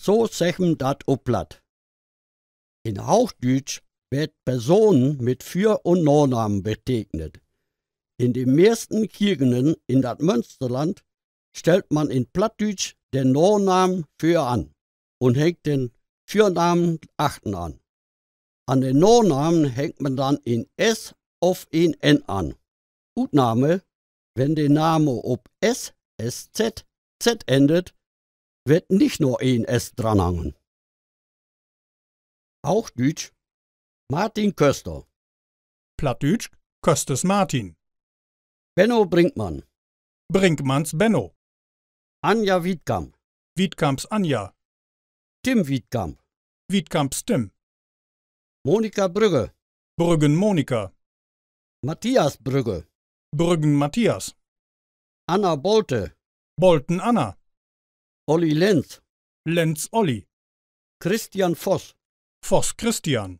So sächen dat op Platt. In Hochdeutsch wird Personen mit Für- und Nachnamen bezeichnet. In den meisten Kirchen in dat Münsterland stellt man in Plattdeutsch den Nachnamen für an und hängt den Fürnamen achten an. An den Nachnamen hängt man dann in S auf in N an. Utnahme, wenn der Name ob S, SZ, Z endet, wird nicht nur ein S dranhangen. Hochdeutsch Martin Köster. Plattdeutsch Kösters Martin. Benno Brinkmann. Brinkmanns Benno. Anja Wiedkamp. Wiedkamps Anja. Tim Wiedkamp. Wiedkamps Tim. Monika Brügge. Brüggen Monika. Matthias Brügge. Brüggen Matthias. Anna Bolte. Bolten Anna. Olli Lenz. Lenz Olli. Christian Voss. Voss Christian.